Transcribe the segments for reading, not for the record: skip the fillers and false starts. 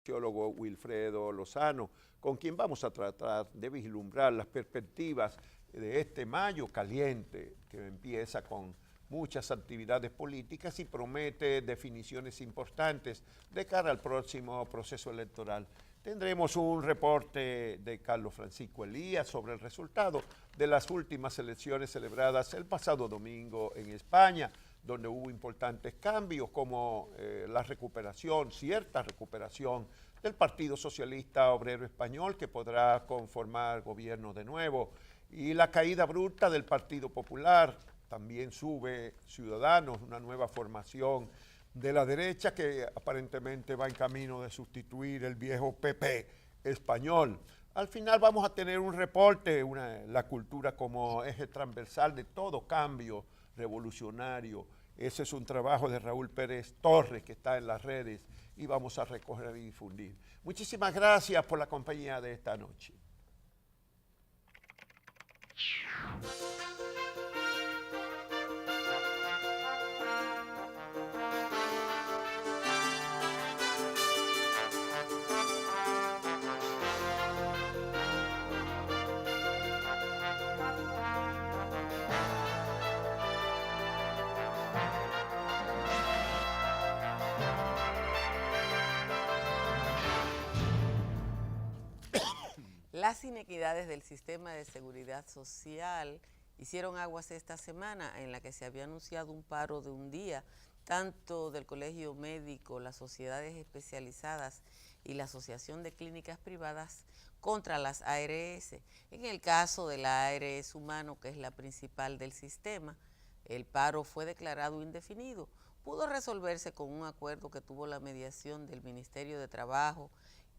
sociólogo Wilfredo Lozano, con quien vamos a tratar de vislumbrar las perspectivas de este mayo caliente que empieza con muchas actividades políticas y promete definiciones importantes de cara al próximo proceso electoral. Tendremos un reporte de Carlos Francisco Elías sobre el resultado de las últimas elecciones celebradas el pasado domingo en España, donde hubo importantes cambios como la recuperación, cierta recuperación del Partido Socialista Obrero Español, que podrá conformar gobierno de nuevo, y la caída bruta del Partido Popular. También sube Ciudadanos, una nueva formación de la derecha que aparentemente va en camino de sustituir el viejo PP español. Al final vamos a tener un reporte, la cultura como eje transversal de todo cambio revolucionario. Ese es un trabajo de Raúl Pérez Torres que está en las redes y vamos a recoger y difundir. Muchísimas gracias por la compañía de esta noche. Las inequidades del sistema de seguridad social hicieron aguas esta semana en la que se había anunciado un paro de un día, tanto del Colegio Médico, las sociedades especializadas y la Asociación de Clínicas Privadas contra las ARS. En el caso de la ARS Humano, que es la principal del sistema, el paro fue declarado indefinido. Pudo resolverse con un acuerdo que tuvo la mediación del Ministerio de Trabajo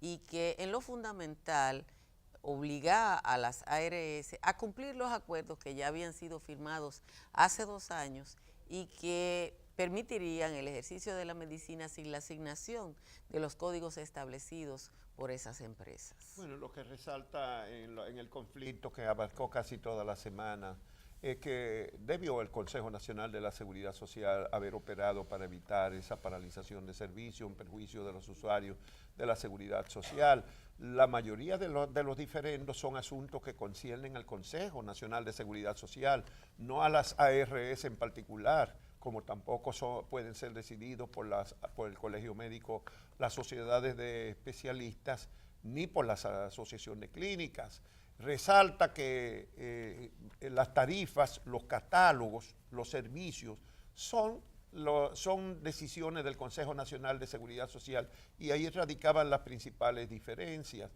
y que en lo fundamental obliga a las ARS a cumplir los acuerdos que ya habían sido firmados hace 2 años y que permitirían el ejercicio de la medicina sin la asignación de los códigos establecidos por esas empresas. Bueno, lo que resalta en el conflicto que abarcó casi toda la semana es que debió el Consejo Nacional de la Seguridad Social haber operado para evitar esa paralización de servicios en perjuicio de los usuarios de la seguridad social. La mayoría de los diferendos son asuntos que conciernen al Consejo Nacional de Seguridad Social, no a las ARS en particular, como tampoco pueden ser decididos por el Colegio Médico, las sociedades de especialistas, ni por la Asociación de Clínicas. Resalta que las tarifas, los catálogos, los servicios son decisiones del Consejo Nacional de Seguridad Social y ahí radicaban las principales diferencias.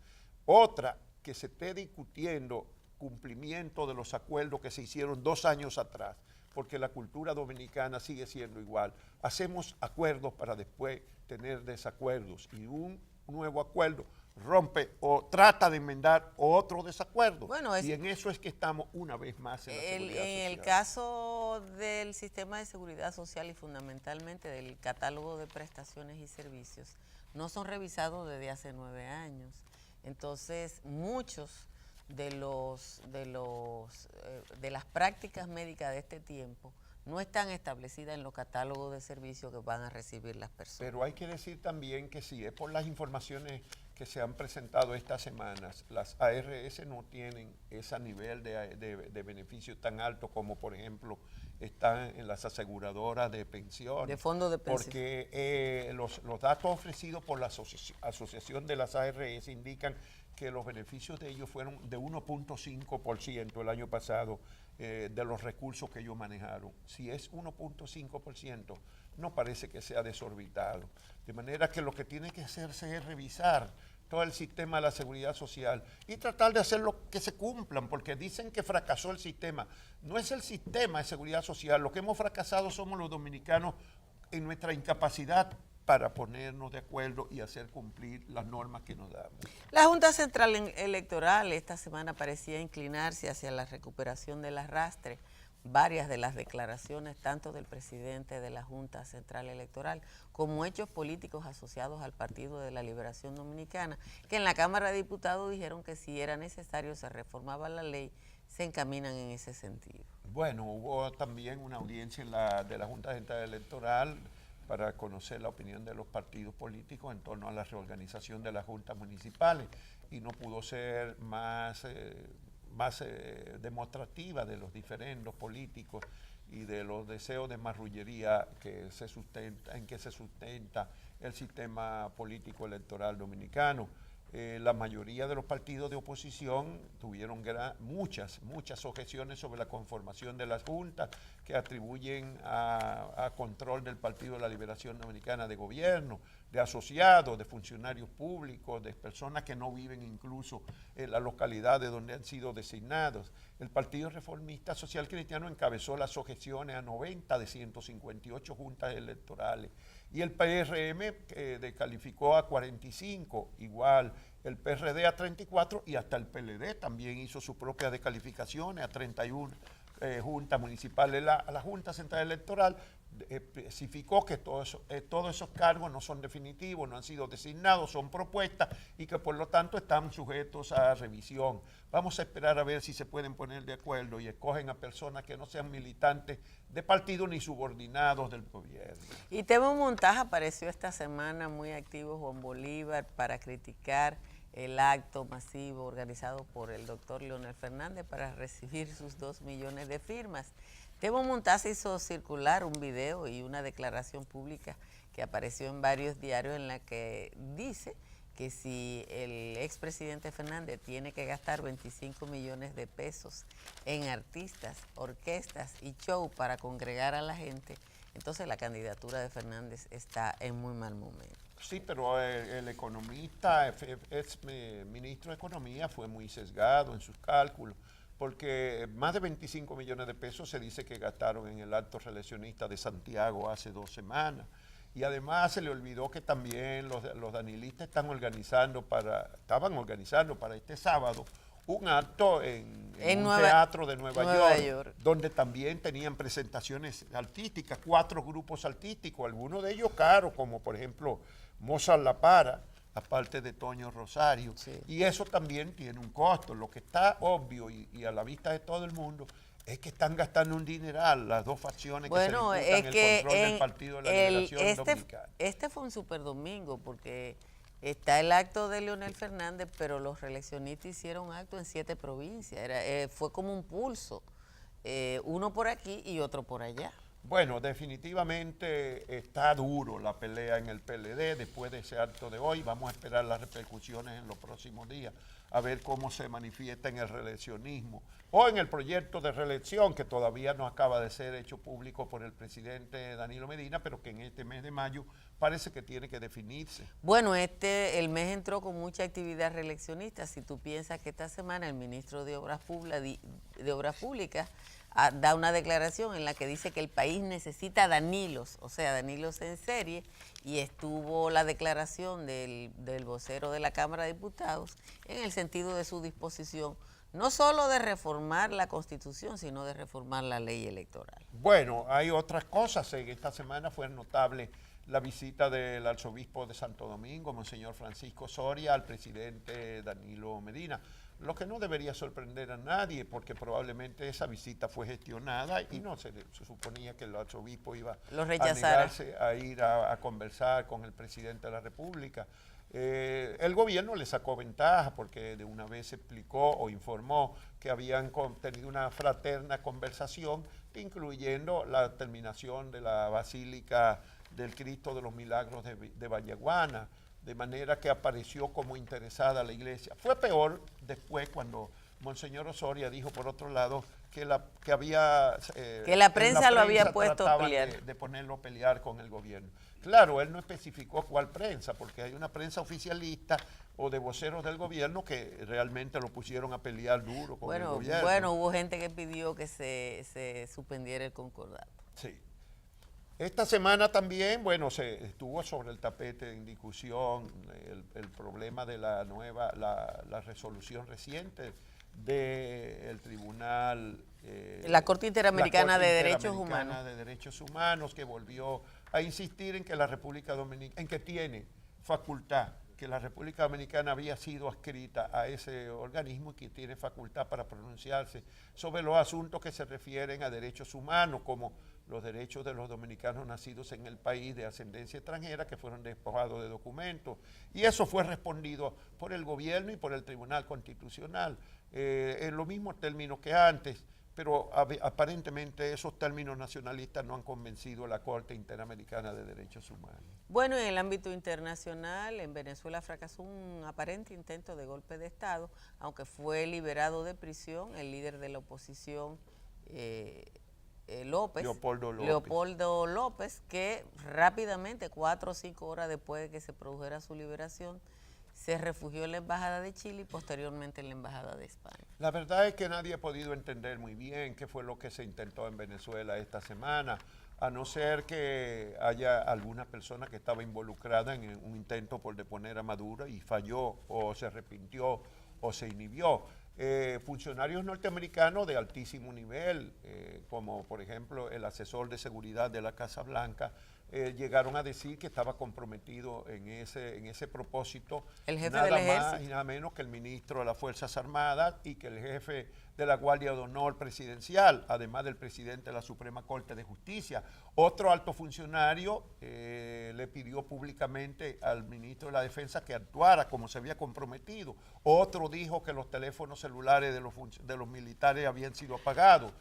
Otra, que se esté discutiendo cumplimiento de los acuerdos que se hicieron 2 años atrás, porque la cultura dominicana sigue siendo igual. Hacemos acuerdos para después tener desacuerdos y un nuevo acuerdo rompe o trata de enmendar otro desacuerdo. Bueno, y en eso es que estamos una vez más en la seguridad social. En el caso del sistema de seguridad social y fundamentalmente del catálogo de prestaciones y servicios, no son revisados desde hace 9 años. Entonces, muchos de las prácticas médicas de este tiempo no están establecidas en los catálogos de servicios que van a recibir las personas. Pero hay que decir también que si es por las informaciones que se han presentado estas semanas, las ARS no tienen ese nivel de beneficio tan alto como, por ejemplo, están en las aseguradoras de pensión. De fondos de pensión. Porque los datos ofrecidos por la Asociación de las ARS indican que los beneficios de ellos fueron de 1.5% el año pasado de los recursos que ellos manejaron. Si es 1.5%, no parece que sea desorbitado. De manera que lo que tiene que hacerse es revisar todo el sistema de la seguridad social y tratar de hacer lo que se cumplan, porque dicen que fracasó el sistema. No es el sistema de seguridad social, lo que hemos fracasado somos los dominicanos en nuestra incapacidad para ponernos de acuerdo y hacer cumplir las normas que nos damos. La Junta Central Electoral esta semana parecía inclinarse hacia la recuperación del arrastre. Varias de las declaraciones, tanto del presidente de la Junta Central Electoral como hechos políticos asociados al Partido de la Liberación Dominicana, que en la Cámara de Diputados dijeron que si era necesario se reformaba la ley, se encaminan en ese sentido. Bueno, hubo también una audiencia de la Junta Central Electoral para conocer la opinión de los partidos políticos en torno a la reorganización de las juntas municipales, y no pudo ser más demostrativa de los diferendos políticos y de los deseos de marrullería en que se sustenta el sistema político electoral dominicano. La mayoría de los partidos de oposición tuvieron muchas objeciones sobre la conformación de las juntas, que atribuyen a control del Partido de la Liberación Dominicana de gobierno, de asociados, de funcionarios públicos, de personas que no viven incluso en las localidades donde han sido designados. El Partido Reformista Social Cristiano encabezó las objeciones a 90 de 158 juntas electorales, y el PRM descalificó a 45, igual el PRD a 34, y hasta el PLD también hizo sus propias descalificaciones a 31 juntas municipales. La Junta Central Electoral especificó que todos esos cargos no son definitivos, no han sido designados, son propuestas, y que por lo tanto están sujetos a revisión. Vamos a esperar a ver si se pueden poner de acuerdo y escogen a personas que no sean militantes de partido ni subordinados del gobierno. Y Temo Montaje apareció esta semana muy activo, Juan Bolívar, para criticar el acto masivo organizado por el doctor Leonel Fernández para recibir sus 2 millones de firmas. Temo Montaje hizo circular un video y una declaración pública que apareció en varios diarios, en la que dice que si el expresidente Fernández tiene que gastar 25 millones de pesos en artistas, orquestas y show para congregar a la gente, entonces la candidatura de Fernández está en muy mal momento. Sí, pero el economista, ministro de Economía, fue muy sesgado en sus cálculos, porque más de 25 millones de pesos se dice que gastaron en el acto reeleccionista de Santiago hace 2 semanas. Y además se le olvidó que también los danilistas estaban organizando para este sábado un acto en un teatro de Nueva York, donde también tenían presentaciones artísticas, 4 grupos artísticos, algunos de ellos caros, como por ejemplo Mozart La Para, aparte de Toño Rosario, sí. Y eso también tiene un costo. Lo que está obvio y a la vista de todo el mundo es que están gastando un dineral las dos facciones que se disputan el control del Partido de la Liberación Dominicana. Este fue un super domingo, porque está el acto de Leonel Fernández, pero los reeleccionistas hicieron acto en 7 provincias. Fue como un pulso, uno por aquí y otro por allá. Bueno, definitivamente está duro la pelea en el PLD después de ese acto de hoy. Vamos a esperar las repercusiones en los próximos días, a ver cómo se manifiesta en el reeleccionismo o en el proyecto de reelección, que todavía no acaba de ser hecho público por el presidente Danilo Medina, pero que en este mes de mayo parece que tiene que definirse. Bueno, el mes entró con mucha actividad reeleccionista. Si tú piensas que esta semana el ministro de Obras Públicas da una declaración en la que dice que el país necesita Danilos, o sea, Danilos en serie, y estuvo la declaración del vocero de la Cámara de Diputados en el sentido de su disposición, no solo de reformar la Constitución, sino de reformar la ley electoral. Bueno, hay otras cosas. Esta semana fue notable la visita del arzobispo de Santo Domingo, Monseñor Francisco Soria, al presidente Danilo Medina. Lo que no debería sorprender a nadie, porque probablemente esa visita fue gestionada y no se suponía que el arzobispo iba a negarse a ir a conversar con el presidente de la República. El gobierno le sacó ventaja, porque de una vez explicó o informó que habían tenido una fraterna conversación, incluyendo la terminación de la Basílica del Cristo de los Milagros de Vallaguana, de manera que apareció como interesada la iglesia. Fue peor después cuando Monseñor Osoria dijo, por otro lado, que la prensa lo había puesto a pelear. De ponerlo a pelear con el gobierno. Claro, él no especificó cuál prensa, porque hay una prensa oficialista o de voceros del gobierno que realmente lo pusieron a pelear duro con el gobierno. Bueno, hubo gente que pidió que se suspendiera el concordato. Sí. Esta semana también, bueno, se estuvo sobre el tapete en discusión el problema de la resolución reciente del Tribunal... la Corte Interamericana de Derechos Humanos, que volvió a insistir en que la República Dominicana, en que tiene facultad, que la República Dominicana había sido adscrita a ese organismo y que tiene facultad para pronunciarse sobre los asuntos que se refieren a derechos humanos, como los derechos de los dominicanos nacidos en el país de ascendencia extranjera que fueron despojados de documentos. Y eso fue respondido por el gobierno y por el Tribunal Constitucional en los mismos términos que antes, pero aparentemente esos términos nacionalistas no han convencido a la Corte Interamericana de Derechos Humanos. Bueno, en el ámbito internacional, en Venezuela fracasó un aparente intento de golpe de Estado, aunque fue liberado de prisión el líder de la oposición, Leopoldo López, que rápidamente, 4 o 5 horas después de que se produjera su liberación, se refugió en la Embajada de Chile y posteriormente en la Embajada de España. La verdad es que nadie ha podido entender muy bien qué fue lo que se intentó en Venezuela esta semana, a no ser que haya alguna persona que estaba involucrada en un intento por deponer a Maduro y falló o se arrepintió o se inhibió. Funcionarios norteamericanos de altísimo nivel, como por ejemplo el asesor de seguridad de la Casa Blanca, llegaron a decir que estaba comprometido en ese propósito el jefe nada del ejército, más y nada menos que el ministro de las Fuerzas Armadas y que el jefe de la Guardia de Honor Presidencial, además del presidente de la Suprema Corte de Justicia. Otro alto funcionario le pidió públicamente al ministro de la Defensa que actuara como se había comprometido. Otro dijo que los teléfonos celulares de los militares habían sido apagados.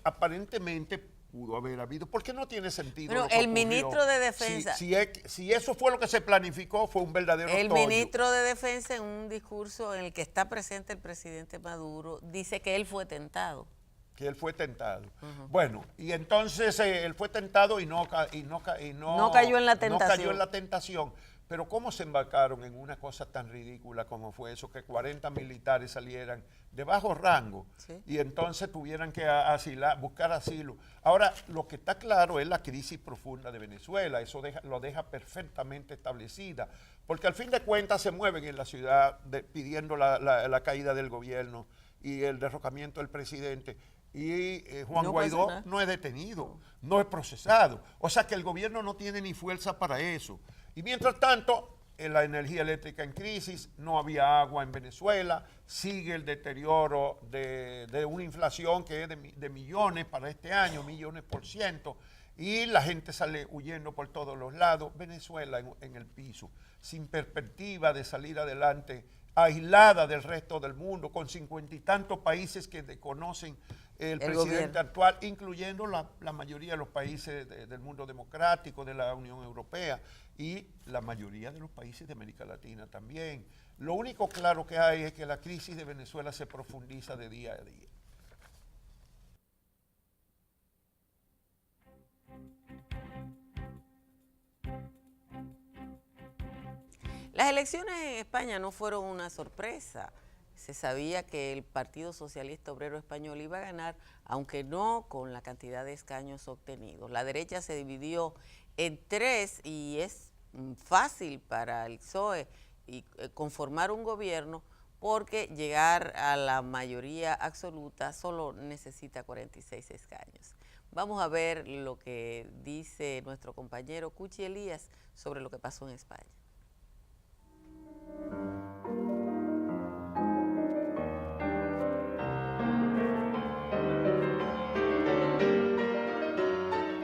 Aparentemente pudo haber habido, porque no tiene sentido. Pero el ministro de Defensa, si eso fue lo que se planificó, fue un verdadero el tollo. ministro de Defensa, en un discurso en el que está presente el presidente Maduro, dice que él fue tentado. Que él fue tentado. Bueno, y entonces él fue tentado y no cayó en la tentación. No cayó en la tentación. Pero ¿cómo se embarcaron en una cosa tan ridícula como fue eso? Que 40 militares salieran de bajo rango, ¿sí?, y entonces tuvieran que buscar asilo. Ahora, lo que está claro es la crisis profunda de Venezuela. Eso lo deja perfectamente establecida. Porque al fin de cuentas se mueven en la ciudad pidiendo la caída del gobierno y el derrocamiento del presidente. Y Juan Guaidó no es detenido, no es procesado. O sea que el gobierno no tiene ni fuerza para eso. Y mientras tanto, la energía eléctrica en crisis, no había agua en Venezuela, sigue el deterioro de una inflación que es de millones para este año, millones %, y la gente sale huyendo por todos los lados. Venezuela en el piso, sin perspectiva de salir adelante, aislada del resto del mundo, con 50 y tantos países que desconocen el presidente gobierno actual, incluyendo la mayoría de los países del mundo democrático, de la Unión Europea y la mayoría de los países de América Latina también. Lo único claro que hay es que la crisis de Venezuela se profundiza de día a día. Las elecciones en España no fueron una sorpresa. Se sabía que el Partido Socialista Obrero Español iba a ganar, aunque no con la cantidad de escaños obtenidos. La derecha se dividió en 3 y es fácil para el PSOE conformar un gobierno porque llegar a la mayoría absoluta solo necesita 46 escaños. Vamos a ver lo que dice nuestro compañero Cuchi Elías sobre lo que pasó en España.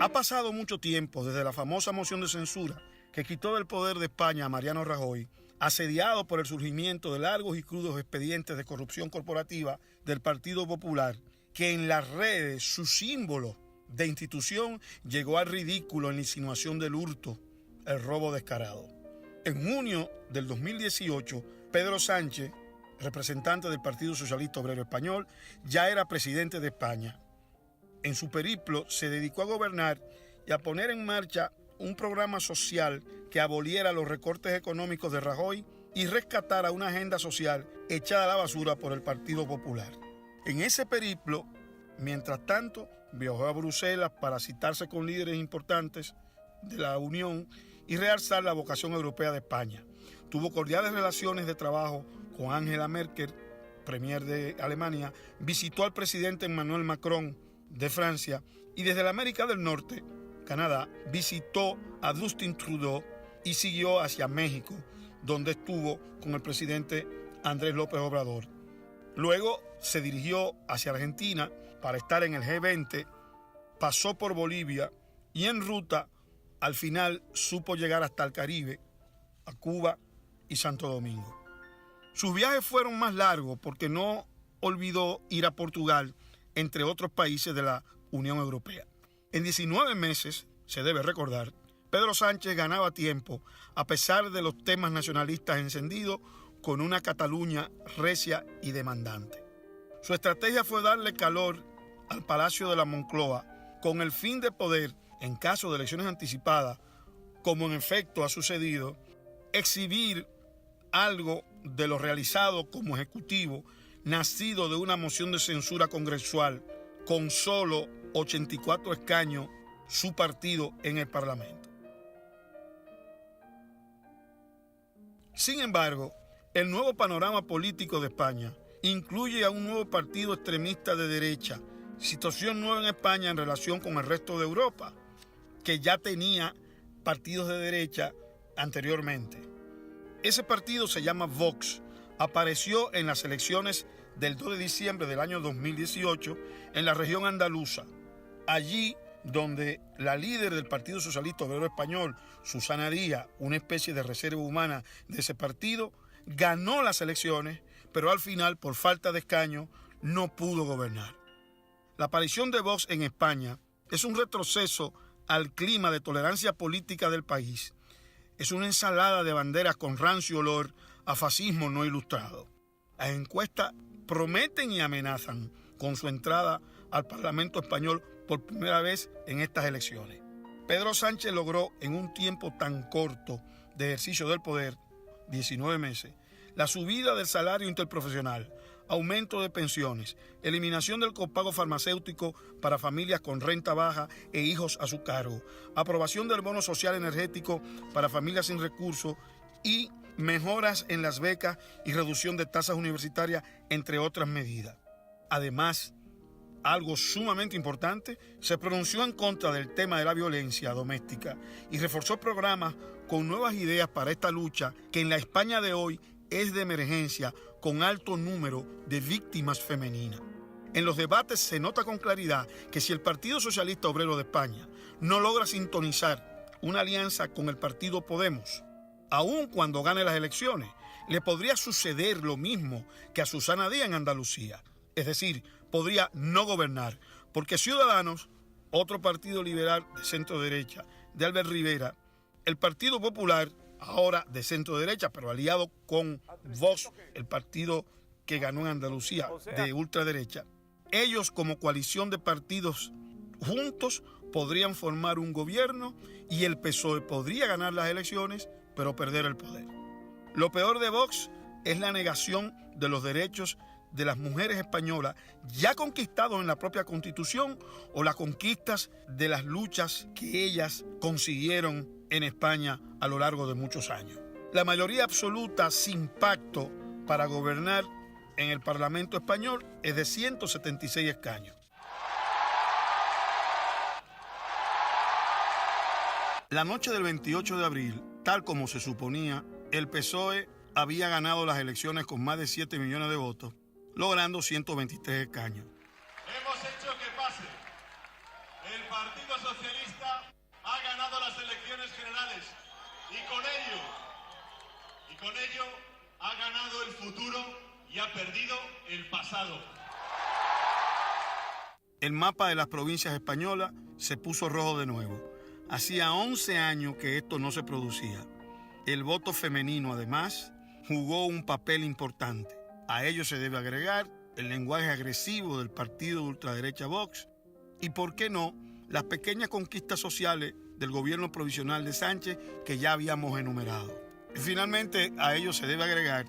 Ha pasado mucho tiempo desde la famosa moción de censura que quitó del poder de España a Mariano Rajoy, asediado por el surgimiento de largos y crudos expedientes de corrupción corporativa del Partido Popular, que en las redes su símbolo de institución llegó al ridículo en la insinuación del hurto, el robo descarado. En junio del 2018, Pedro Sánchez, representante del Partido Socialista Obrero Español, ya era presidente de España. En su periplo se dedicó a gobernar y a poner en marcha un programa social que aboliera los recortes económicos de Rajoy y rescatara una agenda social echada a la basura por el Partido Popular. En ese periplo, mientras tanto, viajó a Bruselas para citarse con líderes importantes de la Unión y realzar la vocación europea de España. Tuvo cordiales relaciones de trabajo con Angela Merkel, premier de Alemania, visitó al presidente Emmanuel Macron de Francia y desde la América del Norte, Canadá, visitó a Justin Trudeau y siguió hacia México, donde estuvo con el presidente Andrés López Obrador. Luego se dirigió hacia Argentina para estar en el G20, pasó por Bolivia y en ruta al final supo llegar hasta el Caribe, a Cuba y Santo Domingo. Sus viajes fueron más largos porque no olvidó ir a Portugal, entre otros países de la Unión Europea. En 19 meses, se debe recordar, Pedro Sánchez ganaba tiempo a pesar de los temas nacionalistas encendidos con una Cataluña recia y demandante. Su estrategia fue darle calor al Palacio de la Moncloa con el fin de poder, en caso de elecciones anticipadas, como en efecto ha sucedido, exhibir algo de lo realizado como ejecutivo, nacido de una moción de censura congresual con solo 84 escaños su partido en el Parlamento. Sin embargo, el nuevo panorama político de España incluye a un nuevo partido extremista de derecha, situación nueva en España en relación con el resto de Europa, que ya tenía partidos de derecha anteriormente. Ese partido se llama Vox, apareció en las elecciones del 2 de diciembre del año 2018 en la región andaluza, allí donde la líder del Partido Socialista Obrero Español, Susana Díaz, una especie de reserva humana de ese partido, ganó las elecciones, pero al final, por falta de escaño, no pudo gobernar. La aparición de Vox en España es un retroceso al clima de tolerancia política del país. Es una ensalada de banderas con rancio olor a fascismo no ilustrado. Las encuestas prometen y amenazan con su entrada al Parlamento español por primera vez en estas elecciones. Pedro Sánchez logró en un tiempo tan corto de ejercicio del poder, 19 meses, la subida del salario interprofesional, aumento de pensiones, eliminación del copago farmacéutico para familias con renta baja e hijos a su cargo, aprobación del bono social energético para familias sin recursos y mejoras en las becas y reducción de tasas universitarias, entre otras medidas. Además, algo sumamente importante, se pronunció en contra del tema de la violencia doméstica y reforzó programas con nuevas ideas para esta lucha que en la España de hoy es de emergencia con alto número de víctimas femeninas. En los debates se nota con claridad que si el Partido Socialista Obrero de España no logra sintonizar una alianza con el Partido Podemos, aun cuando gane las elecciones, le podría suceder lo mismo que a Susana Díaz en Andalucía. Es decir, podría no gobernar, porque Ciudadanos, otro partido liberal de centro derecha, de Albert Rivera, el Partido Popular, ahora de centro derecha, pero aliado con Vox, el partido que ganó en Andalucía de ultraderecha, ellos como coalición de partidos juntos podrían formar un gobierno y el PSOE podría ganar las elecciones, pero perder el poder. Lo peor de Vox es la negación de los derechos de las mujeres españolas ya conquistados en la propia Constitución o las conquistas de las luchas que ellas consiguieron en España a lo largo de muchos años. La mayoría absoluta sin pacto para gobernar en el Parlamento español es de 176 escaños. La noche del 28 de abril, tal como se suponía, el PSOE había ganado las elecciones con más de 7 millones de votos, logrando 123 escaños. Hemos hecho que pase. El Partido Socialista ha ganado las elecciones generales y con ello ha ganado el futuro y ha perdido el pasado. El mapa de las provincias españolas se puso rojo de nuevo. Hacía 11 años que esto no se producía. El voto femenino, además, jugó un papel importante. A ello se debe agregar el lenguaje agresivo del partido de ultraderecha Vox y, ¿por qué no?, las pequeñas conquistas sociales del gobierno provisional de Sánchez que ya habíamos enumerado. Y finalmente, a ello se debe agregar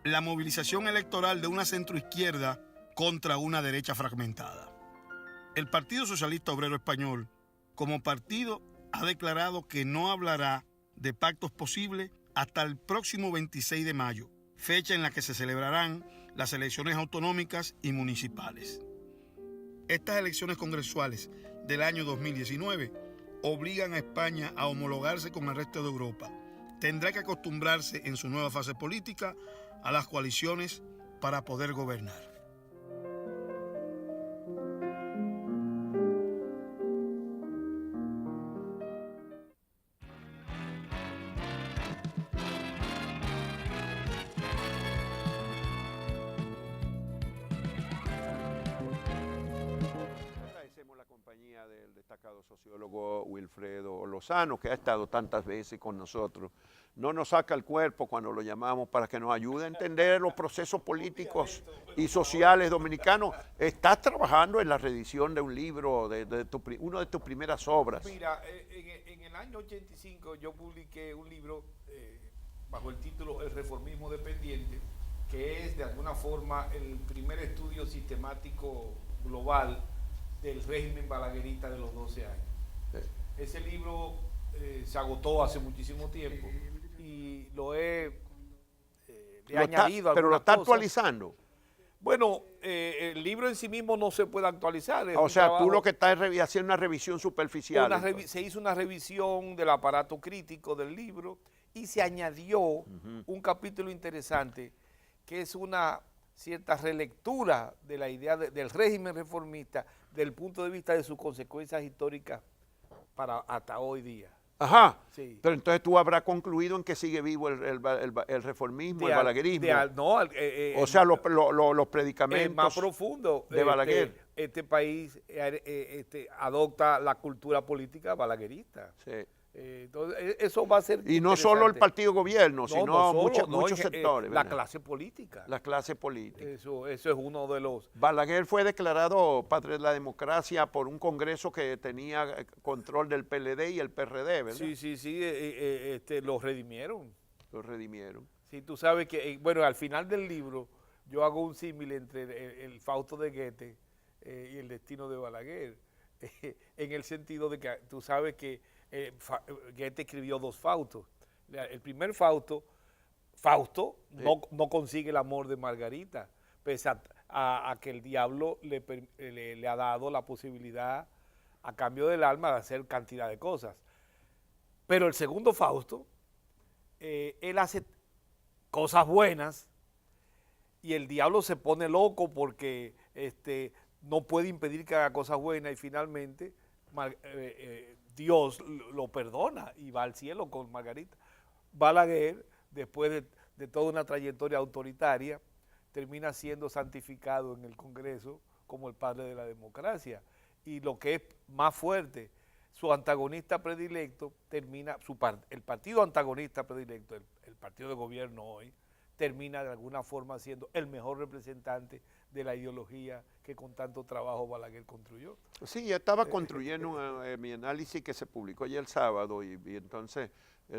la movilización electoral de una centroizquierda contra una derecha fragmentada. El Partido Socialista Obrero Español, como partido, ha declarado que no hablará de pactos posibles hasta el próximo 26 de mayo, fecha en la que se celebrarán las elecciones autonómicas y municipales. Estas elecciones congresuales del año 2019 obligan a España a homologarse con el resto de Europa. Tendrá que acostumbrarse en su nueva fase política a las coaliciones para poder gobernar. destacado sociólogo Wilfredo Lozano, que ha estado tantas veces con nosotros, no nos saca el cuerpo cuando lo llamamos para que nos ayude a entender los procesos políticos y sociales dominicanos. Estás trabajando en la reedición de un libro, uno de tus primeras obras. Mira, en el año 85 yo publiqué un libro bajo el título El reformismo dependiente, que es de alguna forma el primer estudio sistemático global del régimen balaguerista de los 12 años. Sí. Ese libro se agotó hace muchísimo tiempo y lo he añadido. Pero lo está actualizando. Bueno, el libro en sí mismo no se puede actualizar. O sea, tú lo que estás es haciendo una revisión superficial. Se hizo una revisión del aparato crítico del libro y se añadió un capítulo interesante que es una cierta relectura de la idea del régimen reformista desde el punto de vista de sus consecuencias históricas para hasta hoy día. Ajá, sí. Pero entonces tú habrás concluido en que sigue vivo el reformismo, el balaguerismo. O sea, los predicamentos más profundo de Balaguer. Este país adopta la cultura política balaguerista. Sí. Entonces, eso va a ser y no solo el partido gobierno, sino muchos sectores. La clase política. La clase política. Eso es uno de los... Balaguer fue declarado padre de la democracia por un congreso que tenía control del PLD y el PRD, ¿verdad? Sí, los redimieron. Los redimieron. Sí, tú sabes que, bueno, al final del libro yo hago un símil entre el Fausto de Goethe y el destino de Balaguer, en el sentido de que tú sabes que Goethe escribió dos Faustos. El primer Fausto no consigue el amor de Margarita, pese a que el diablo le ha dado la posibilidad, a cambio del alma, de hacer cantidad de cosas. Pero el segundo Fausto, él hace cosas buenas y el diablo se pone loco porque no puede impedir que haga cosas buenas y finalmente Dios lo perdona y va al cielo con Margarita. Balaguer, después de toda una trayectoria autoritaria, termina siendo santificado en el Congreso como el padre de la democracia. Y lo que es más fuerte, su antagonista predilecto el partido antagonista predilecto, el partido de gobierno hoy, termina de alguna forma siendo el mejor representante de la ideología que con tanto trabajo Balaguer construyó. Sí, ya estaba construyendo mi análisis que se publicó ayer el sábado y entonces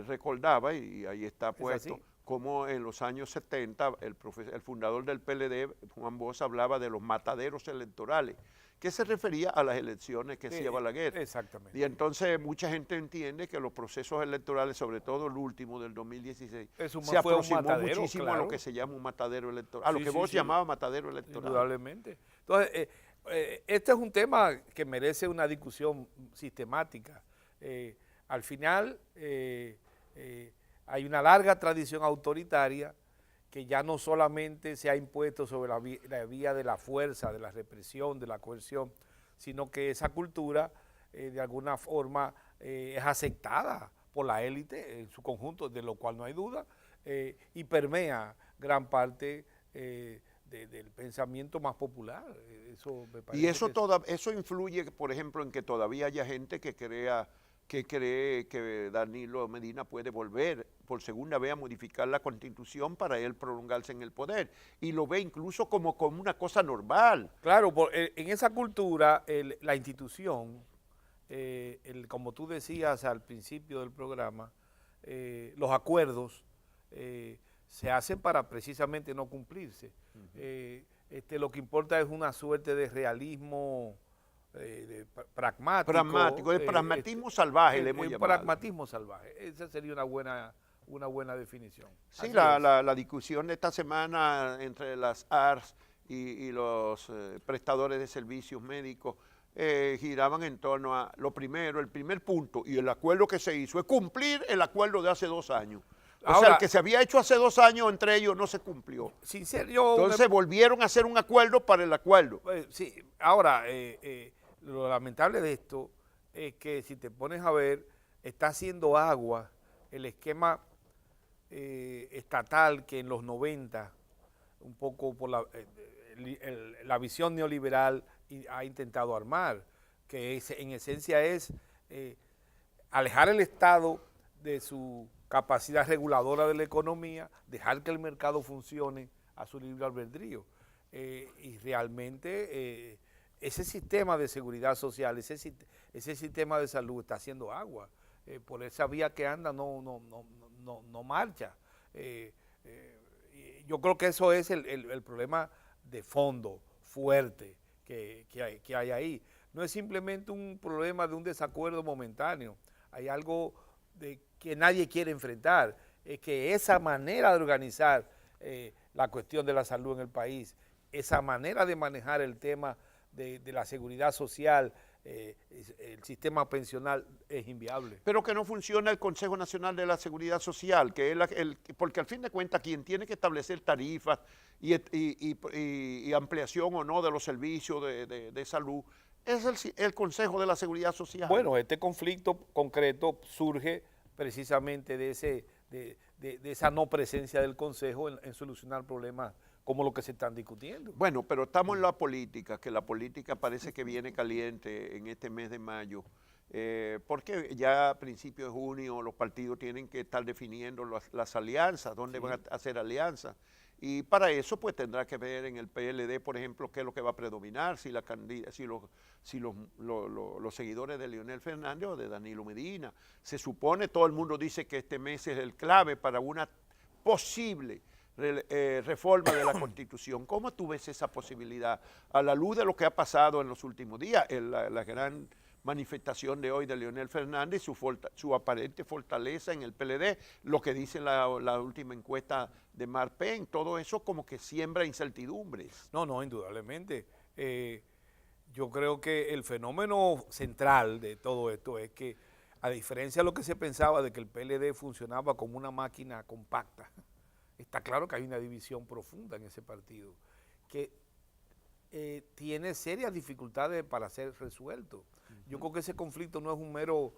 recordaba, y ahí está puesto, cómo en los años 70 el fundador del PLD, Juan Bosch, hablaba de los mataderos electorales, que se refería a las elecciones que hacía Balaguer. Exactamente. Y entonces mucha gente entiende que los procesos electorales, sobre todo el último del 2016, se aproximó muchísimo a lo que se llama un matadero electoral, a lo que vos llamabas matadero electoral. Indudablemente. Entonces, este es un tema que merece una discusión sistemática. Al final, hay una larga tradición autoritaria que ya no solamente se ha impuesto sobre la vía de la fuerza, de la represión, de la coerción, sino que esa cultura de alguna forma es aceptada por la élite en su conjunto, de lo cual no hay duda, y permea gran parte del pensamiento más popular. Eso me parece. Y eso influye, por ejemplo, en que todavía haya gente que cree que Danilo Medina puede volver por segunda vez a modificar la Constitución para él prolongarse en el poder. Y lo ve incluso como una cosa normal. Claro, en esa cultura, la institución, como tú decías al principio del programa, los acuerdos se hacen para precisamente no cumplirse. Lo que importa es una suerte de realismo pragmático. El pragmatismo salvaje le hemos llamado. Pragmatismo salvaje, esa sería una buena definición. Sí, la discusión de esta semana entre las ARS y los prestadores de servicios médicos giraban en torno a el primer punto, y el acuerdo que se hizo es cumplir el acuerdo de hace 2 años. O sea, el que se había hecho hace 2 años entre ellos no se cumplió. Entonces volvieron a hacer un acuerdo para el acuerdo. Sí, ahora, lo lamentable de esto es que si te pones a ver, está haciendo agua el esquema estatal que en los 90, un poco por la visión neoliberal, ha intentado armar, que en esencia es alejar el Estado de su capacidad reguladora de la economía, dejar que el mercado funcione a su libre albedrío. Y realmente ese sistema de seguridad social, ese sistema de salud está haciendo agua. Por esa vía que anda no marcha. Yo creo que eso es el problema de fondo fuerte que hay ahí. No es simplemente un problema de un desacuerdo momentáneo. Hay algo que nadie quiere enfrentar. Es que esa manera de organizar la cuestión de la salud en el país, esa manera de manejar el tema de la seguridad social, el sistema pensional es inviable. Pero que no funciona el Consejo Nacional de la Seguridad Social, que es porque al fin de cuentas quien tiene que establecer tarifas y ampliación o no de los servicios de salud es el Consejo de la Seguridad Social. Bueno, este conflicto concreto surge precisamente de esa no presencia del Consejo en solucionar problemas como lo que se están discutiendo. Bueno, pero estamos en la política, que la política parece que viene caliente en este mes de mayo, porque ya a principios de junio los partidos tienen que estar definiendo las alianzas, dónde van a hacer alianzas. Y para eso pues tendrá que ver en el PLD, por ejemplo, qué es lo que va a predominar, si los seguidores de Leonel Fernández o de Danilo Medina. Se supone, todo el mundo dice que este mes es el clave para una posible reforma de la Constitución. ¿Cómo tú ves esa posibilidad a la luz de lo que ha pasado en los últimos días? La gran manifestación de hoy de Leonel Fernández, su aparente fortaleza en el PLD, lo que dice la última encuesta de Mark Penn, todo eso como que siembra incertidumbres. No, indudablemente. Yo creo que el fenómeno central de todo esto es que, a diferencia de lo que se pensaba de que el PLD funcionaba como una máquina compacta, está claro que hay una división profunda en ese partido que tiene serias dificultades para ser resuelto. Yo creo que ese conflicto no es un mero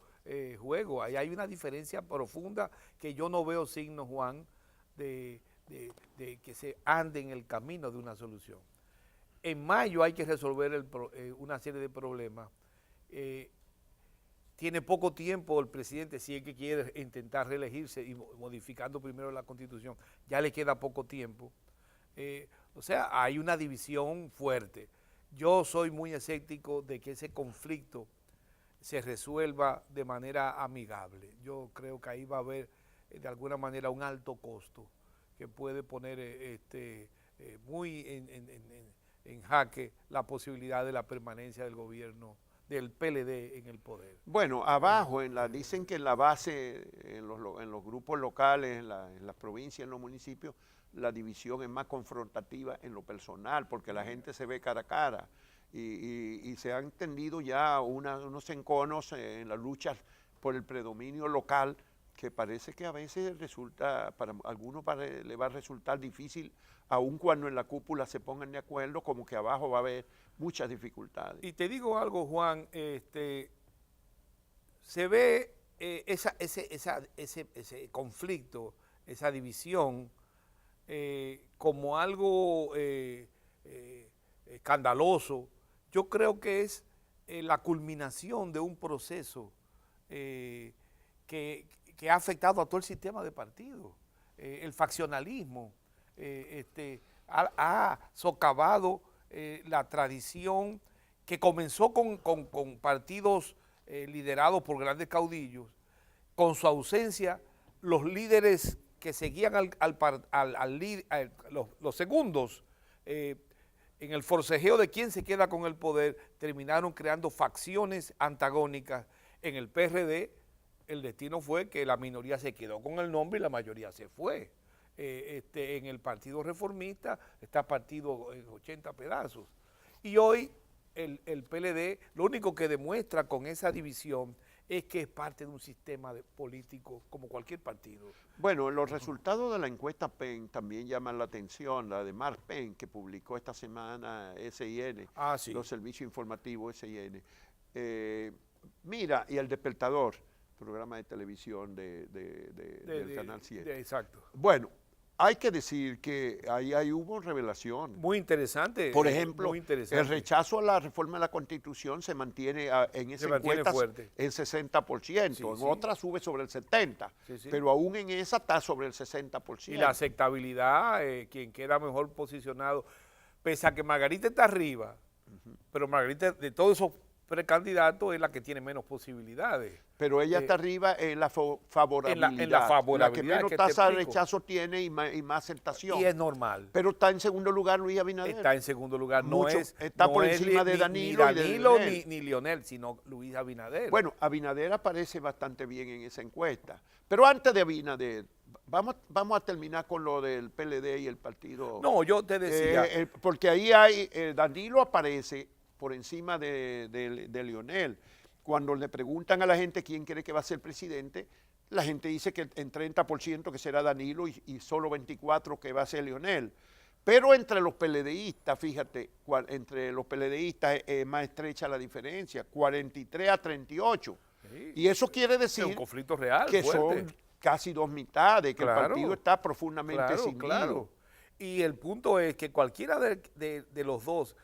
juego, ahí hay una diferencia profunda que yo no veo signos, Juan, de que se ande en el camino de una solución. En mayo hay que resolver una serie de problemas. Tiene poco tiempo el presidente, si es que quiere intentar reelegirse y modificando primero la Constitución, ya le queda poco tiempo. O sea, hay una división fuerte. Yo soy muy escéptico de que ese conflicto se resuelva de manera amigable. Yo creo que ahí va a haber de alguna manera un alto costo que puede poner muy en jaque la posibilidad de la permanencia del gobierno del PLD en el poder. Bueno, abajo, dicen que en la base, en los grupos locales, en las provincias, en los municipios, la división es más confrontativa en lo personal, porque la gente se ve cara a cara y se han tendido ya unos enconos en las luchas por el predominio local, que parece que a veces resulta, para algunos le va a resultar difícil, aun cuando en la cúpula se pongan de acuerdo, como que abajo va a haber muchas dificultades. Y te digo algo, Juan, se ve ese conflicto, esa división, como algo escandaloso. Yo creo que es la culminación de un proceso que ha afectado a todo el sistema de partidos. El faccionalismo ha socavado la tradición que comenzó con partidos liderados por grandes caudillos. Con su ausencia, los líderes que seguían los segundos, en el forcejeo de quién se queda con el poder, terminaron creando facciones antagónicas. En el PRD, el destino fue que la minoría se quedó con el nombre y la mayoría se fue. En el Partido Reformista está partido en 80 pedazos. Y hoy el PLD lo único que demuestra con esa división es que es parte de un sistema político como cualquier partido. Bueno, los resultados de la encuesta Penn también llaman la atención, la de Mark Penn, que publicó esta semana SIN, Sí. Los servicios informativos SIN. Mira, y El Despertador, programa de televisión del Canal 7. Exacto. Bueno, hay que decir que ahí hubo revelación. Muy interesante. Por ejemplo, muy interesante. el rechazo a la reforma de la Constitución se mantiene en esa encuesta fuerte. en 60%, Sí, en sí. otra sube sobre el 70%, Sí, sí. pero aún en esa está sobre el 60%. Y la aceptabilidad, quien queda mejor posicionado, pese a que Margarita está arriba, pero Margarita de todos esos precandidatos es la que tiene menos posibilidades. Pero ella está arriba en la favorabilidad. En la favorabilidad. La que menos que te tasa de explico. rechazo tiene y más aceptación. Y es normal. Pero está en segundo lugar Luis Abinader. Está en segundo lugar. Mucho, no es, está no por es encima de ni Danilo y de Danilo Leonel. ni Leonel, sino Luis Abinader. Bueno, Abinader aparece bastante bien en esa encuesta. Pero antes de Abinader, vamos a terminar con lo del PLD y el partido. No, yo te decía. Porque ahí hay, Danilo aparece por encima de Leonel. Cuando le preguntan a la gente quién cree que va a ser presidente, la gente dice que en 30% que será Danilo y solo 24% que va a ser Leonel. Pero entre los PLDistas, fíjate, entre los PLDistas es más estrecha la diferencia, 43-38. Sí. Y eso quiere Es decir un conflicto real, que fuerte. son casi dos mitades, que Claro, el partido está profundamente Claro, escindido. claro. Y el punto es que cualquiera de los dos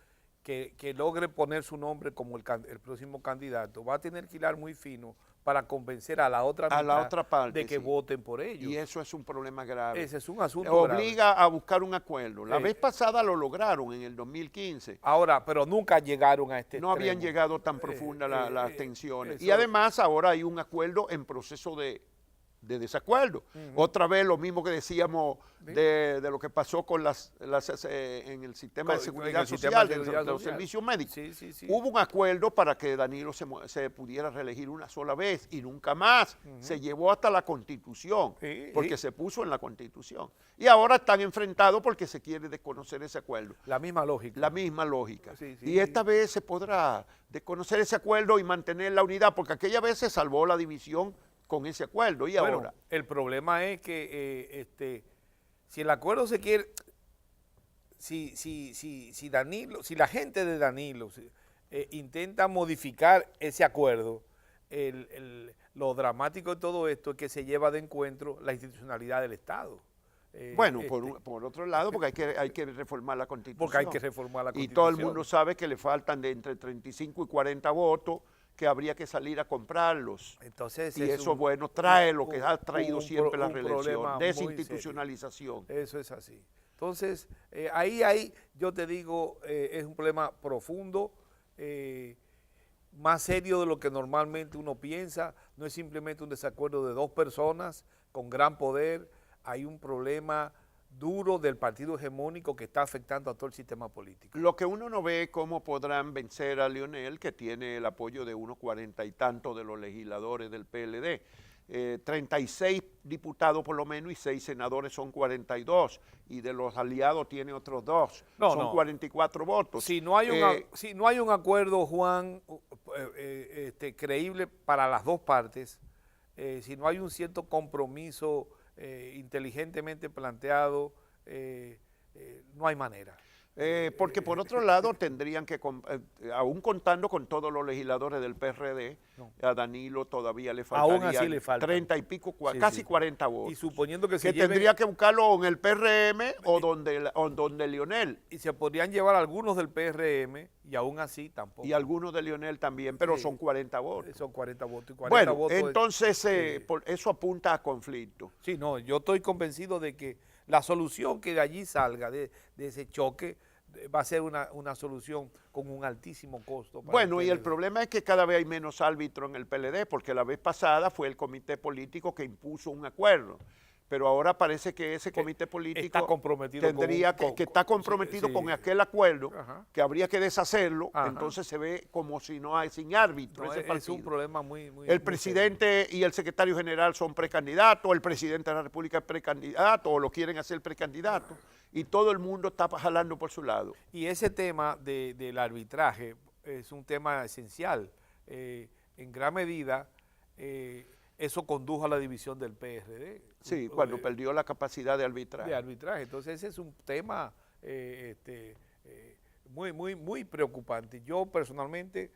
que logre poner su nombre como el próximo candidato va a tener que hilar muy fino para convencer a la otra A la mitad otra parte, de que sí. voten por ellos. Y eso es un problema grave. Ese es un asunto Obliga a buscar un acuerdo. La Sí. vez pasada lo lograron en el 2015. Ahora, pero nunca llegaron a este No habían extremo. llegado tan profundas las tensiones. Y eso- además ahora hay un acuerdo en proceso de desacuerdo. Otra vez lo mismo que decíamos de lo que pasó con en el sistema de En seguridad el sistema social, de de seguridad los social. servicios médicos. Sí, sí, sí. Hubo un acuerdo para que Danilo se pudiera reelegir una sola vez y nunca más. Se llevó hasta la Constitución, Sí, porque sí. se puso en la Constitución. Y ahora están enfrentados porque se quiere desconocer ese acuerdo. La misma lógica. La misma lógica. Sí, sí, Y esta vez se podrá desconocer ese acuerdo y mantener la unidad, porque aquella vez se salvó la división con ese acuerdo. Y Bueno, ahora, el problema es que si el acuerdo se quiere, si Danilo, si la gente de Danilo intenta modificar ese acuerdo, lo dramático de todo esto es que se lleva de encuentro la institucionalidad del Estado. bueno, por otro lado, porque hay que reformar la Constitución. Porque hay que reformar la Y Constitución. todo el mundo sabe que le faltan de entre 35 y 40 votos, que habría que salir a comprarlos. Entonces, Y es eso, un- bueno, trae lo que ha un traído pro- siempre la un problema reelección, muy desinstitucionalización. serio. Eso es así. Entonces, ahí yo te digo, es un problema profundo, más serio de lo que normalmente uno piensa. No es simplemente un desacuerdo de dos personas con gran poder. Hay un problema duro del partido hegemónico que está afectando a todo el sistema político. Lo que uno no ve es cómo podrán vencer a Leonel, que tiene el apoyo de unos 40 y tantos de los legisladores del PLD. 36 diputados por lo menos y 6 senadores son 42. Y de los aliados tiene otros 2. No, son no. 44 votos. Si no hay un acuerdo, Juan, creíble para las dos partes, si no hay un cierto compromiso inteligentemente planteado, no hay manera. Porque por otro lado tendrían que, aún contando con todos los legisladores del PRD, a Danilo todavía le Aún faltaría así le faltan. 30 y pico, Sí, casi sí. 40 votos. Y suponiendo que se que lleven- tendría que buscarlo en el PRM o donde Leonel. y se podrían llevar algunos del PRM y aún así tampoco. Y algunos de Leonel también, pero Sí. son 40 votos. Son 40 votos. Y 40 Bueno, votos entonces eso apunta a conflicto. Sí, no, yo estoy convencido de que la solución que de allí salga, de ese choque, va a ser una solución con un altísimo costo. para Bueno, y el PLD. problema es que cada vez hay menos árbitros en el PLD, porque la vez pasada fue el comité político que impuso un acuerdo. Pero ahora parece que ese comité político está comprometido tendría con- que está comprometido sí, con sí. aquel acuerdo, Ajá. que habría que deshacerlo, Ajá. entonces se ve como si no hay sin árbitro No, ese es un partido. problema muy muy El muy presidente y el secretario general son precandidatos, el presidente de la República es precandidato o lo quieren hacer precandidato, y todo el mundo está jalando por su lado. serio. Y ese tema del arbitraje es un tema esencial. En gran medida, eso condujo a la división del PRD. Sí, cuando perdió la capacidad de arbitraje. de arbitraje. Entonces ese es un tema muy preocupante. Yo personalmente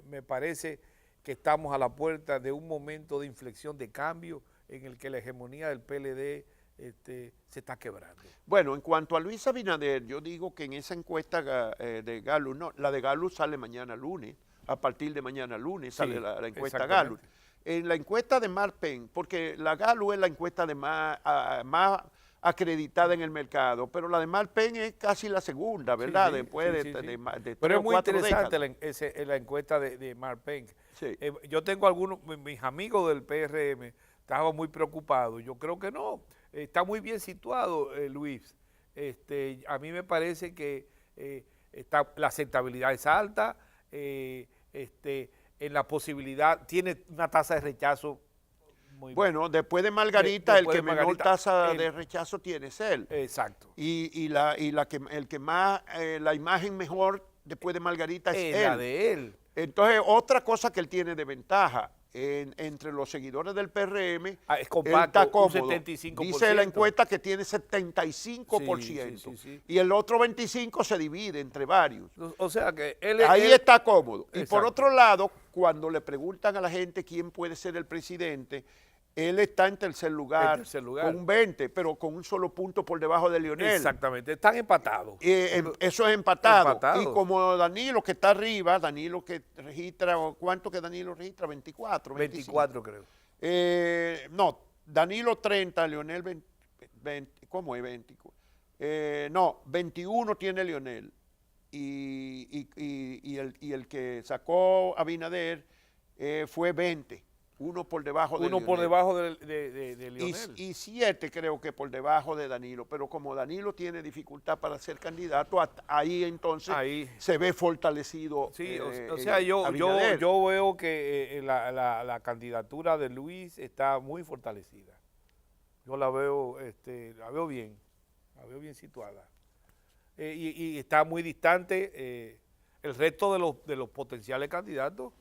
me parece que estamos a la puerta de un momento de inflexión, de cambio, en el que la hegemonía del PLD se está quebrando. Bueno, en cuanto a Luis Abinader, yo digo que en esa encuesta de Gallup, no, la de Gallup sale mañana lunes, a partir de mañana lunes sale la encuesta Gallup. En la encuesta de Marpen, porque la Gallup es la encuesta de más acreditada en el mercado, pero la de Marpen es casi la segunda, ¿verdad? Después de pero es muy 4 interesante décadas. la encuesta de Marpen. Sí. Yo tengo algunos, mis amigos del PRM estaban muy preocupados. Yo creo que no, está muy bien situado, Luis. A mí me parece que la aceptabilidad es alta, en la posibilidad, tiene una tasa de rechazo muy bueno, después de Margarita, el que menor tasa de rechazo tiene es él. Exacto. Y el que más, la imagen mejor después de Margarita es él. La de él. Entonces, otra cosa que él tiene de ventaja entre los seguidores del PRM, es compacto, está cómodo. Un 75%. Dice la encuesta que tiene 75%. Sí. Y el otro 25% se divide entre varios. O sea que ahí está cómodo. Exacto. Y por otro lado, cuando le preguntan a la gente quién puede ser el presidente, él está en tercer lugar, con un 20, pero con un solo punto por debajo de Leonel. Exactamente, están empatados. Eso es empatado. Y como Danilo, que está arriba, Danilo que registra, ¿cuánto que Danilo registra? 24. 24 creo. No, Danilo 30, Leonel 20, ¿cómo es 20? No, 21 tiene Leonel. Y el que sacó Abinader fue 20. Uno por debajo de Uno por debajo de Leonel. Y 7 creo que por debajo de Danilo. Pero como Danilo tiene dificultad para ser candidato, ahí entonces se ve fortalecido. Sí, o sea, yo veo que la candidatura de Luis está muy fortalecida. Yo la veo bien situada. Y está muy distante el resto de los potenciales candidatos.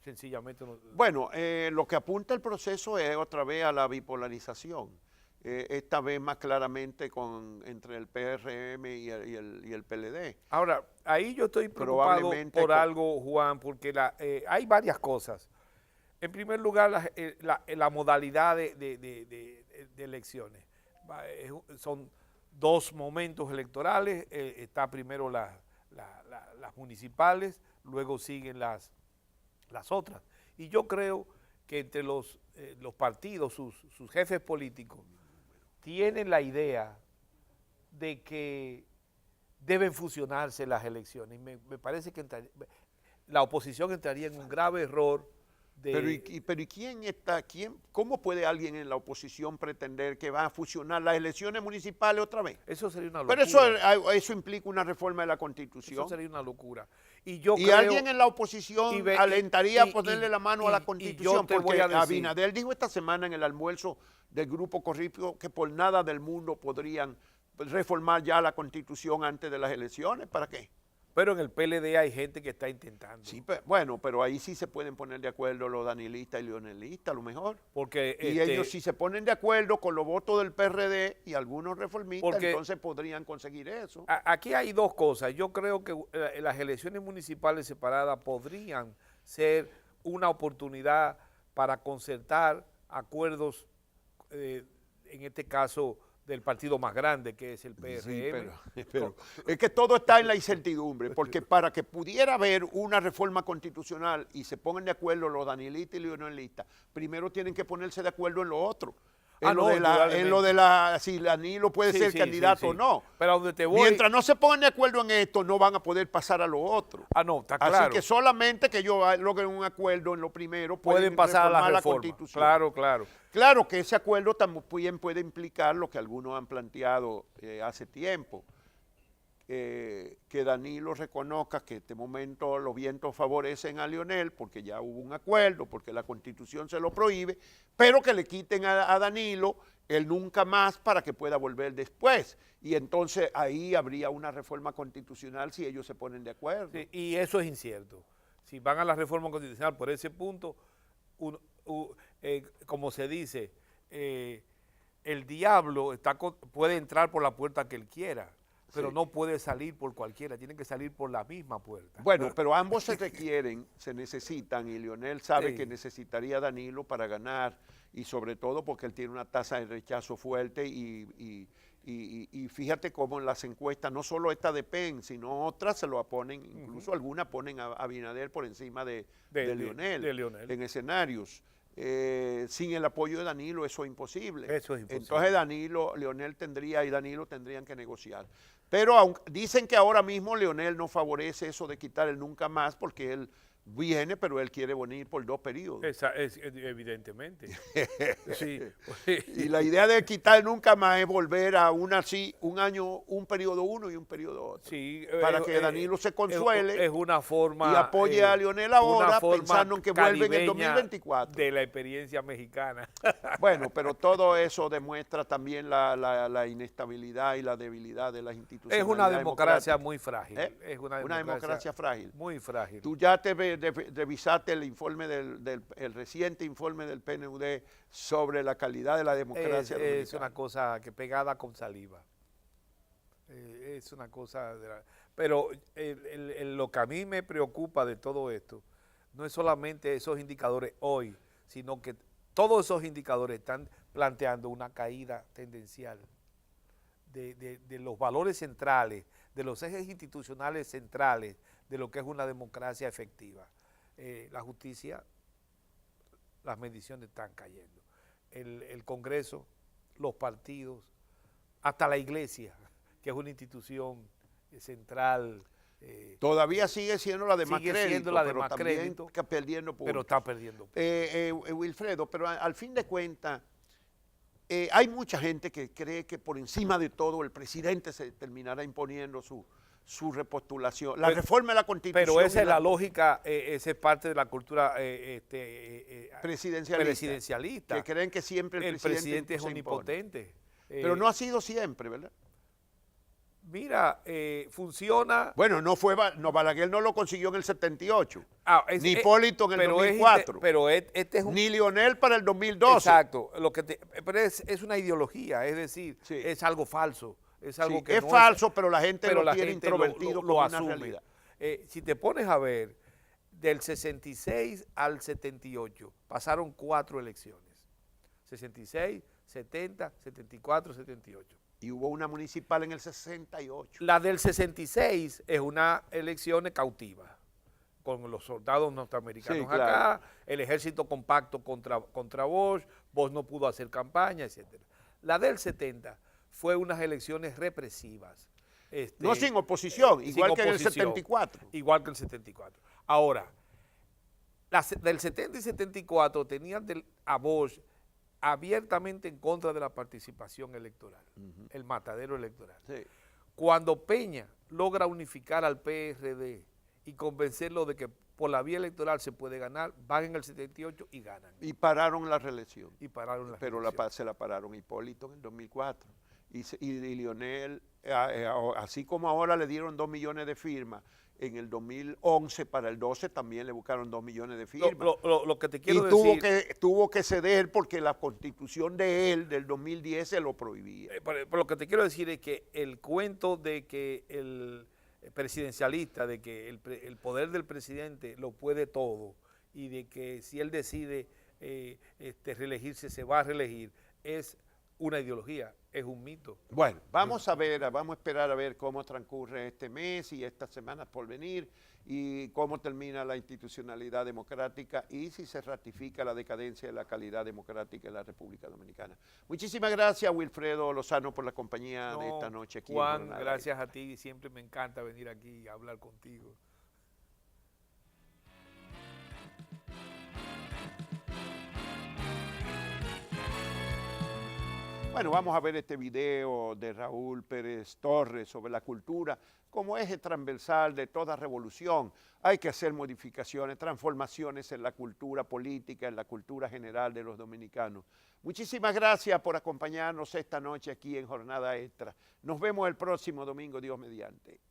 Sencillamente no. Bueno, lo que apunta el proceso es otra vez a la bipolarización, esta vez más claramente entre el PRM y el PLD. Ahora, ahí yo estoy preocupado por algo, Juan, porque hay varias cosas. En primer lugar, la modalidad de elecciones. Son 2 momentos electorales, está primero las municipales, luego siguen las otras. Y yo creo que entre los partidos, sus jefes políticos, tienen la idea de que deben fusionarse las elecciones. Me parece que la oposición entraría en un grave error. Pero ¿cómo puede alguien en la oposición pretender que va a fusionar las elecciones municipales otra vez? Eso sería una locura. Pero eso implica una reforma de la Constitución. Eso sería una locura. Y alguien en la oposición alentaría a ponerle la mano a la Constitución, porque Abinader dijo esta semana en el almuerzo del Grupo Corripio que por nada del mundo podrían reformar ya la Constitución antes de las elecciones. ¿Para qué? Pero en el PLD hay gente que está intentando. Sí, pero ahí sí se pueden poner de acuerdo los danilistas y leonelistas, a lo mejor. Porque y ellos si se ponen de acuerdo con los votos del PRD y algunos reformistas, entonces podrían conseguir eso. Aquí hay 2 cosas. Yo creo que las elecciones municipales separadas podrían ser una oportunidad para concertar acuerdos, en este caso, del partido más grande, que es el PRM. Sí, pero es que todo está en la incertidumbre, porque para que pudiera haber una reforma constitucional y se pongan de acuerdo los danilistas y los leonelistas, primero tienen que ponerse de acuerdo en lo otro. En lo de si Danilo puede ser candidato o no. Pero donde te voy, mientras no se pongan de acuerdo en esto, no van a poder pasar a lo otro. No, está claro. Así que solamente que ellos logren un acuerdo en lo primero pueden pasar a la reforma. Constitución. Claro. Claro que ese acuerdo también puede implicar lo que algunos han planteado hace tiempo, que Danilo reconozca que en este momento los vientos favorecen a Leonel porque ya hubo un acuerdo, porque la Constitución se lo prohíbe, pero que le quiten a Danilo el nunca más para que pueda volver después. Y entonces ahí habría una reforma constitucional si ellos se ponen de acuerdo. Sí, y eso es incierto. Si van a la reforma constitucional por ese punto, como se dice, el diablo puede entrar por la puerta que él quiera, pero no puede salir por cualquiera, tiene que salir por la misma puerta. Bueno, pero ambos se necesitan, y Leonel sabe que necesitaría a Danilo para ganar y sobre todo porque él tiene una tasa de rechazo fuerte y fíjate cómo en las encuestas, no solo esta de Penn, sino otras se lo ponen, incluso algunas ponen a Abinader por encima de Leonel en escenarios. Sin el apoyo de Danilo eso es imposible. Eso es imposible. Entonces Leonel tendría y Danilo tendrían que negociar. Pero dicen que ahora mismo Leonel no favorece eso de quitar el nunca más porque él viene, pero él quiere venir por 2 periodos. Evidentemente. Sí. Y la idea de quitar nunca más es volver a un año, un periodo uno y un periodo otro. Sí, para que Danilo se consuele es una forma, y apoye a Leonel ahora una pensando en que vuelve en el 2024. De la experiencia mexicana. Bueno, pero todo eso demuestra también la inestabilidad y la debilidad de las instituciones. Es una democracia muy frágil. Es una democracia frágil. Muy frágil. Tú ya revisaste el informe el reciente informe del PNUD sobre la calidad de la democracia dominicana. Es una cosa que pegada con saliva. Es una cosa... Pero lo que a mí me preocupa de todo esto no es solamente esos indicadores hoy, sino que todos esos indicadores están planteando una caída tendencial de los valores centrales, de los ejes institucionales centrales de lo que es una democracia efectiva. La justicia, las mediciones están cayendo. El Congreso, los partidos, hasta la iglesia, que es una institución central. Todavía sigue siendo la de más crédito, siendo la de pero más también crédito, está perdiendo puntos. Pero está perdiendo puntos. Wilfredo, pero al fin de cuentas, hay mucha gente que cree que por encima de todo el presidente se terminará imponiendo su repostulación. La reforma de la Constitución. Pero esa es la lógica, esa es parte de la cultura presidencialista. Que creen que siempre el presidente es omnipotente. Pero no ha sido siempre, ¿verdad? Mira, funciona. Bueno, Balaguer no lo consiguió en el 78, ni Hipólito en el pero 2004, este es ni Leonel para el 2012. Exacto, pero es una ideología, es decir, sí, es algo falso. Es algo que es no falso, pero la gente pero lo tiene introvertido lo como una asume. realidad. Si te pones a ver, del 66 al 78 pasaron 4 elecciones. 66, 70, 74, 78. Y hubo una municipal en el 68. La del 66 es una elección cautiva, con los soldados norteamericanos sí, claro, acá, el ejército compacto contra Bosch no pudo hacer campaña, etc. La del 70 fue unas elecciones represivas. No sin oposición, igual que en el 74. Igual que el 74. Ahora, del 70 y 74 tenían a Bosch abiertamente en contra de la participación electoral, el matadero electoral. Sí. Cuando Peña logra unificar al PRD y convencerlo de que por la vía electoral se puede ganar, van en el 78 y ganan. Y pararon la reelección. Pero se la pararon Hipólito en el 2004. Y Leonel, así como ahora le dieron 2 millones de firmas, en el 2011 para el 12 también le buscaron 2 millones de firmas. Lo que te quiero decir... tuvo que ceder porque la constitución de él del 2010 se lo prohibía. Pero lo que te quiero decir es que el cuento de que el presidencialista, de que el poder del presidente lo puede todo y de que si él decide reelegirse se va a reelegir, es una ideología, es un mito. Bueno, vamos a esperar a ver cómo transcurre este mes y estas semanas por venir y cómo termina la institucionalidad democrática y si se ratifica la decadencia de la calidad democrática en la República Dominicana. Muchísimas gracias, Wilfredo Lozano, por la compañía de esta noche aquí. Juan, gracias a ti, siempre me encanta venir aquí a hablar contigo. Bueno, vamos a ver este video de Raúl Pérez Torres sobre la cultura como eje transversal de toda revolución. Hay que hacer modificaciones, transformaciones en la cultura política, en la cultura general de los dominicanos. Muchísimas gracias por acompañarnos esta noche aquí en Jornada Extra. Nos vemos el próximo domingo, Dios mediante.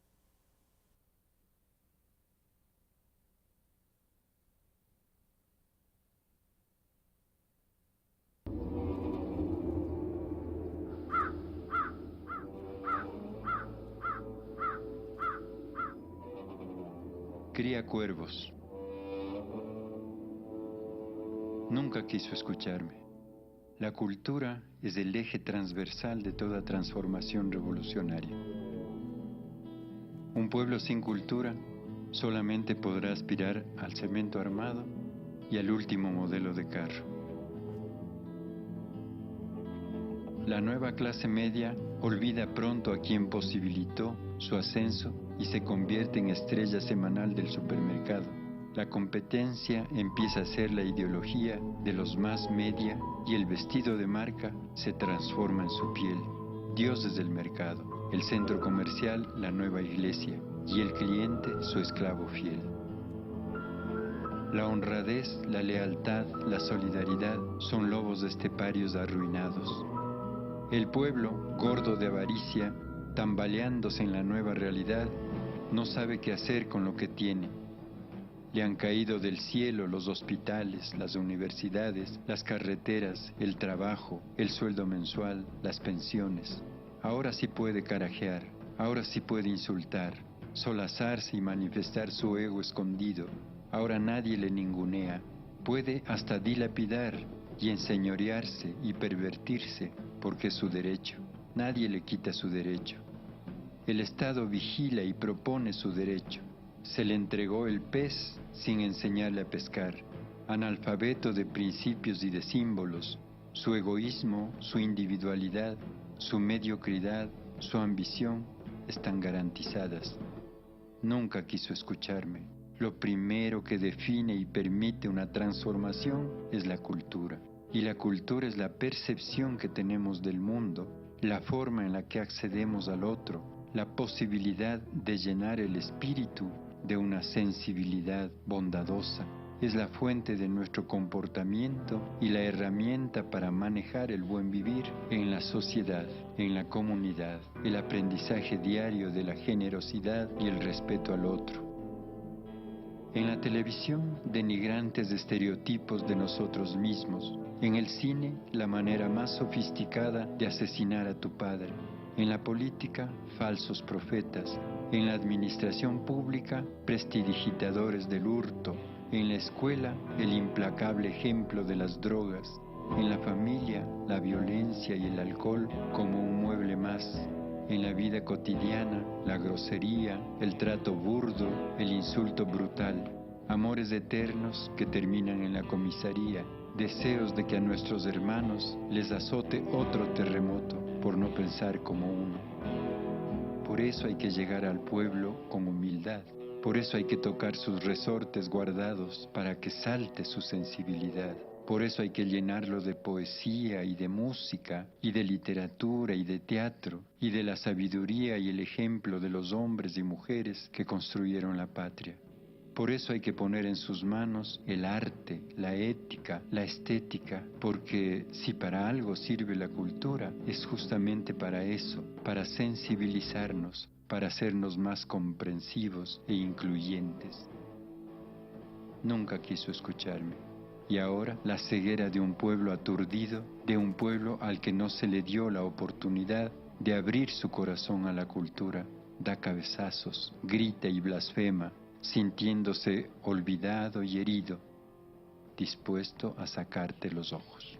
Cría cuervos. Nunca quiso escucharme. La cultura es el eje transversal de toda transformación revolucionaria. Un pueblo sin cultura solamente podrá aspirar al cemento armado y al último modelo de carro. La nueva clase media olvida pronto a quien posibilitó su ascenso y se convierte en estrella semanal del supermercado. La competencia empieza a ser la ideología de los más media y el vestido de marca se transforma en su piel. Dios es el mercado, el centro comercial la nueva iglesia y el cliente su esclavo fiel. La honradez, la lealtad, la solidaridad son lobos esteparios arruinados. El pueblo, gordo de avaricia, tambaleándose en la nueva realidad, no sabe qué hacer con lo que tiene. Le han caído del cielo los hospitales, las universidades, las carreteras, el trabajo, el sueldo mensual, las pensiones. Ahora sí puede carajear, ahora sí puede insultar, solazarse y manifestar su ego escondido. Ahora nadie le ningunea, puede hasta dilapidar y enseñorearse y pervertirse, porque es su derecho. Nadie le quita su derecho. El Estado vigila y propone su derecho. Se le entregó el pez sin enseñarle a pescar. Analfabeto de principios y de símbolos, su egoísmo, su individualidad, su mediocridad, su ambición están garantizadas. Nunca quiso escucharme. Lo primero que define y permite una transformación es la cultura. Y la cultura es la percepción que tenemos del mundo, la forma en la que accedemos al otro, la posibilidad de llenar el espíritu de una sensibilidad bondadosa. Es la fuente de nuestro comportamiento y la herramienta para manejar el buen vivir en la sociedad, en la comunidad, el aprendizaje diario de la generosidad y el respeto al otro. En la televisión, denigrantes estereotipos de nosotros mismos. En el cine, la manera más sofisticada de asesinar a tu padre. En la política, falsos profetas. En la administración pública, prestidigitadores del hurto. En la escuela, el implacable ejemplo de las drogas. En la familia, la violencia y el alcohol como un mueble más. En la vida cotidiana, la grosería, el trato burdo, el insulto brutal. Amores eternos que terminan en la comisaría. Deseos de que a nuestros hermanos les azote otro terremoto por no pensar como uno. Por eso hay que llegar al pueblo con humildad. Por eso hay que tocar sus resortes guardados para que salte su sensibilidad. Por eso hay que llenarlo de poesía y de música, y de literatura y de teatro, y de la sabiduría y el ejemplo de los hombres y mujeres que construyeron la patria. Por eso hay que poner en sus manos el arte, la ética, la estética, porque si para algo sirve la cultura, es justamente para eso, para sensibilizarnos, para hacernos más comprensivos e incluyentes. Nunca quiso escucharme. Y ahora la ceguera de un pueblo aturdido, de un pueblo al que no se le dio la oportunidad de abrir su corazón a la cultura, da cabezazos, grita y blasfema, sintiéndose olvidado y herido, dispuesto a sacarte los ojos.